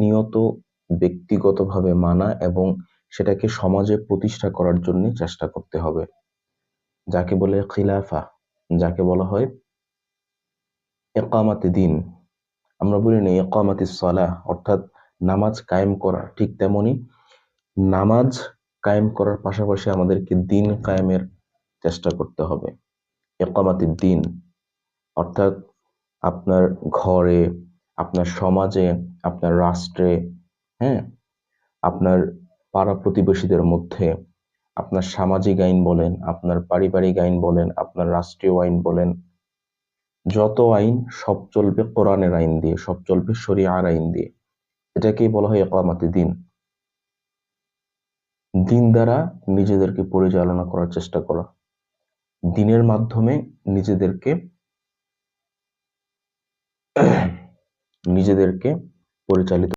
নিয়ত ব্যক্তিগতভাবে মানা এবং সেটাকে সমাজে প্রতিষ্ঠা করার জন্য চেষ্টা করতে হবে, যাকে বলে খিলাফা, যাকে বলা হয় ইকামাতে দিন। আমরা বলি না ইকামাতিস সালাহ, অর্থাৎ নামাজ কায়েম করা, ঠিক তেমনি নামাজ কায়েম করার পাশাপাশি আমাদেরকে দিন কায়েমের চেষ্টা করতে হবে। ইকামাতিদ দিন অর্থাৎ আপনার ঘরে, আপনার সমাজে, আপনার রাষ্ট্রে, হ্যাঁ, আপনার পাড়া প্রতিবেশীদের মধ্যে, আপনার সামাজিক আইন বলেন, আপনার পারিবারিক আইন বলেন, আপনার রাষ্ট্রীয় আইন বলেন, যত আইন সব চলবে কোরআনের আইন দিয়ে, সব চলবে শরিয়ার আইন দিয়ে। এটাকেই বলা হয় ইকামাতে দিন। দিন দ্বারা নিজেদেরকে পরিচালনা করার চেষ্টা করা, দিনের মাধ্যমে নিজেদেরকে নিজেদেরকে পরিচালিত